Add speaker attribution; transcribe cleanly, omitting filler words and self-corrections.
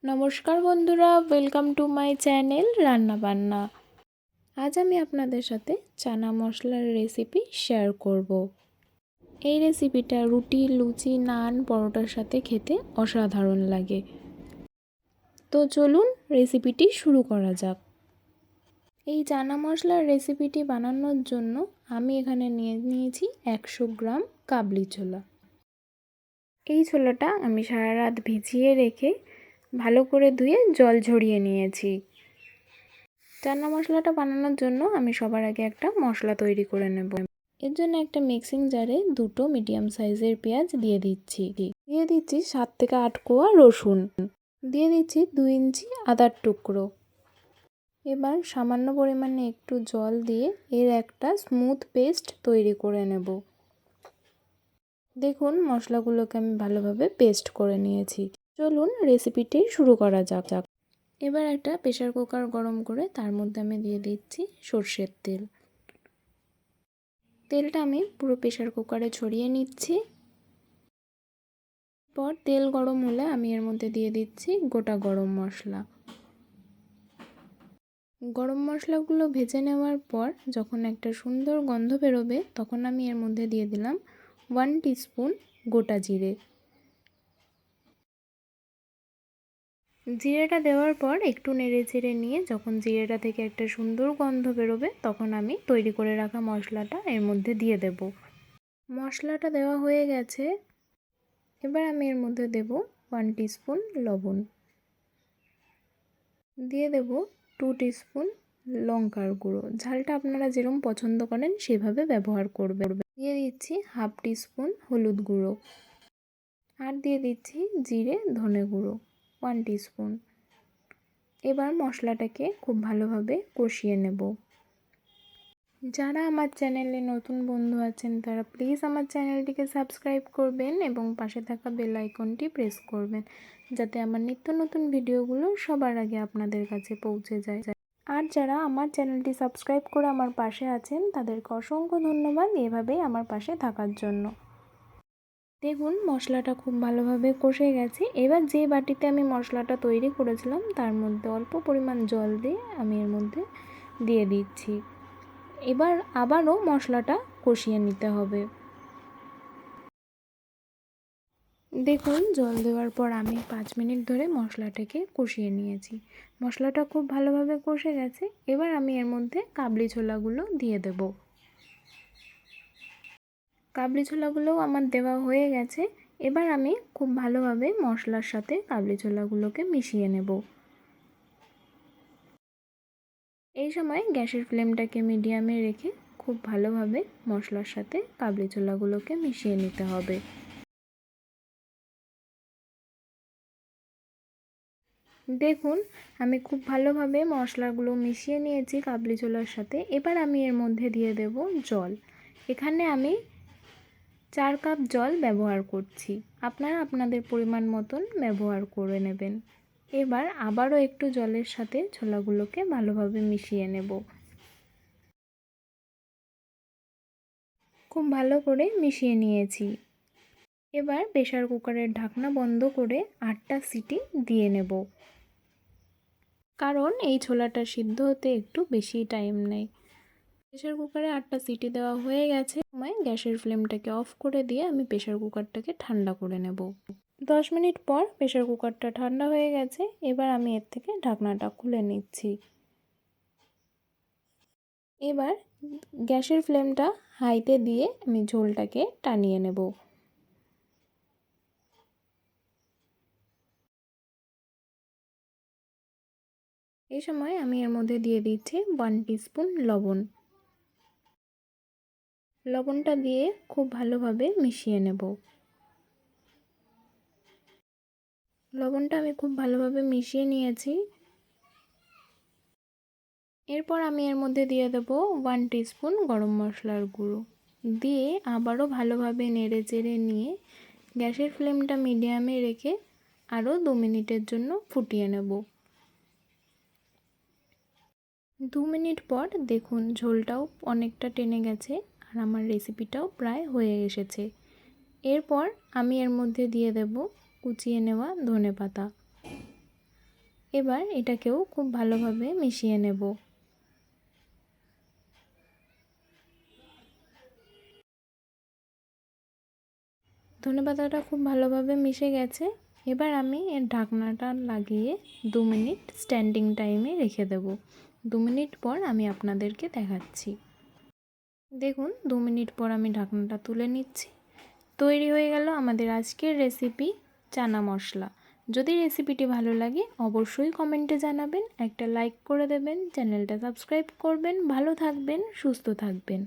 Speaker 1: নমস্কার বন্ধুরা, welcome to my channel রান্না বান্না। আজ আমি আপনাদের সাথে চানা মশলার রেসিপি শেয়ার করব। এই রেসিপিটা রুটি, লুচি, নান, পরোটার সাথে খেতে অসাধারণ লাগে। তো চলুন রেসিপিটি শুরু করা যাক। এই চানা মশলার রেসিপিটি বানানোর জন্য আমি এখানে নিয়েছি 100 গ্রাম কাবলি ছোলা। এই ছোলাটা আমি সারা রাত ভিজিয়ে রেখে ভালো করে ধুয়ে জল ঝরিয়ে নিয়েছি। চানা মশলাটা বানানোর জন্য আমি সবার আগে একটা মশলা তৈরি করে নেব। এর জন্য একটা মিক্সিং জারে 2টো মিডিয়াম সাইজের পেঁয়াজ দিয়ে দিচ্ছি 7 থেকে 8 কোয়া রসুন, দিয়ে দিচ্ছি 2 ইঞ্চি আদার টুকরো। এবার সামান্য পরিমাণে একটু জল দিয়ে এর একটা স্মুথ পেস্ট তৈরি করে নেব। দেখুন মশলাগুলোকে আমি ভালোভাবে পেস্ট করে নিয়েছি। চলুন রেসিপিটি শুরু করা যাক। এবার একটা প্রেসার কুকার গরম করে তার মধ্যে আমি দিয়ে দিচ্ছি সর্ষের তেল। তেলটা আমি পুরো প্রেসার কুকারে ছড়িয়ে নিচ্ছি। পর তেল গরম হলে আমি এর মধ্যে দিয়ে দিচ্ছি গোটা গরম মশলা। গরম মশলাগুলো ভেজে নেওয়ার পর যখন একটা সুন্দর গন্ধ বেরোবে তখন আমি এর মধ্যে দিয়ে দিলাম 1 টিস্পুন গোটা জিরে। জিরেটা দেওয়ার পর একটু নেড়ে চেড়ে নিয়ে যখন জিরেটা থেকে একটা সুন্দর গন্ধ বেরোবে তখন আমি তৈরি করে রাখা মশলাটা এর মধ্যে দিয়ে দেব। মশলাটা দেওয়া হয়ে গেছে। এবার আমি এর মধ্যে দেব 1 টিস্পুন লবণ, দিয়ে দেব 2 টিস্পুন লঙ্কার গুঁড়ো। ঝালটা আপনারা যেরকম পছন্দ করেন সেভাবে ব্যবহার করবেন। দিয়ে দিচ্ছি 1/2 টিস্পুন হলুদ গুঁড়ো, আর দিয়ে দিচ্ছি জিরে ধনে গুঁড়ো 1 টিস্পুন। এবার মশলাটাকে খুব ভালোভাবে কষিয়ে নেব। যারা আমার চ্যানেলে নতুন বন্ধু আছেন তারা প্লিজ আমার চ্যানেলটিকে সাবস্ক্রাইব করবেন এবং পাশে থাকা বেল আইকনটি প্রেস করবেন, যাতে আমার নিত্য নতুন ভিডিওগুলো সবার আগে আপনাদের কাছে পৌঁছে যায়। আর যারা আমার চ্যানেলটি সাবস্ক্রাইব করে আমার পাশে আছেন তাদেরকে অসংখ্য ধন্যবাদ এভাবেই আমার পাশে থাকার জন্য। দেখুন মশলাটা খুব ভালোভাবে কষে গেছে। এবার যে বাটিতে আমি মশলাটা তৈরি করেছিলাম তার মধ্যে অল্প পরিমাণ জল দিয়ে আমি এর মধ্যে দিয়ে দিচ্ছি। এবার আবারও মশলাটা কষিয়ে নিতে হবে। দেখুন জল দেওয়ার পর আমি 5 মিনিট ধরে মশলাটাকে কষিয়ে নিয়েছি। মশলাটা খুব ভালোভাবে কষে গেছে। এবার আমি এর মধ্যে কাবলি ছোলাগুলো দিয়ে দেব। কাবলি ছোলাগুলোও আমার দেওয়া হয়ে গেছে। এবার আমি খুব ভালোভাবে মশলার সাথে কাবলি ছোলাগুলোকে মিশিয়ে নেব। এই সময় গ্যাসের ফ্লেমটাকে মিডিয়ামে রেখে খুব ভালোভাবে মশলার সাথে কাবলি ছোলাগুলোকে মিশিয়ে নিতে হবে। দেখুন আমি খুব ভালোভাবে মশলাগুলো মিশিয়ে নিয়েছি কাবলি ছোলার সাথে। এবার আমি এর মধ্যে দিয়ে দেব জল। এখানে আমি 4 কাপ জল ব্যবহার করছি। আপনারা আপনাদের পরিমাণ মতন ব্যবহার করে নেবেন। এবার আবারও একটু জলের সাথে ছোলাগুলোকে ভালোভাবে মিশিয়ে নেব। খুব ভালো করে মিশিয়ে নিয়েছি। এবার প্রেসার কুকারের ঢাকনা বন্ধ করে 8টা সিটি দিয়ে নেব, কারণ এই ছোলাটা সিদ্ধ হতে একটু বেশি টাইম নেয়। প্রেসার কুকারে 8টা সিটি দেওয়া হয়ে গেছে। সময় গ্যাসের ফ্লেমটাকে অফ করে দিয়ে আমি প্রেসার কুকারটাকে ঠান্ডা করে নেব। 10 মিনিট পর প্রেসার কুকারটা ঠান্ডা হয়ে গেছে। এবার আমি এর থেকে ঢাকনাটা খুলে নিচ্ছি। এবার গ্যাসের ফ্লেমটা হাইতে দিয়ে আমি ঝোলটাকে টানিয়ে নেব। এই সময় আমি এর মধ্যে দিয়ে দিচ্ছি 1 টিস্পুন লবণ। লবণটা দিয়ে খুব ভালোভাবে মিশিয়ে নেব। লবণটা আমি খুব ভালোভাবে মিশিয়ে নিয়েছি। এরপর আমি এর মধ্যে দিয়ে দেব 1 টিস্পুন গরম মশলার গুঁড়ো, দিয়ে আবারও ভালোভাবে নেড়ে চেড়ে নিয়ে গ্যাসের ফ্লেমটা মিডিয়ামে রেখে আরও 2 মিনিটের জন্য ফুটিয়ে নেব। 2 মিনিট পর দেখুন ঝোলটাও অনেকটা টেনে গেছে আর আমার রেসিপিটাও প্রায় হয়ে এসেছে। এরপর আমি এর মধ্যে দিয়ে দেব কুচিয়ে নেওয়া ধনেপাতা। এবার এটাকেও খুব ভালোভাবে মিশিয়ে নেব। ধনেপাতাটা খুব ভালোভাবে মিশে গেছে। এবার আমি এর ঢাকনাটা লাগিয়ে 2 মিনিট স্ট্যান্ডিং টাইমে রেখে দেব। 2 মিনিট পর আমি আপনাদেরকে দেখাচ্ছি। দেখুন 2 মিনিট পর আমি ঢাকনাটা তুলে নিচ্ছি। তৈরি হয়ে গেল আমাদের আজকের রেসিপি চানা মশলা। যদি রেসিপিটি ভালো লাগে অবশ্যই কমেন্টে জানাবেন, একটা লাইক করে দেবেন, চ্যানেলটা সাবস্ক্রাইব করবেন। ভালো থাকবেন, সুস্থ থাকবেন।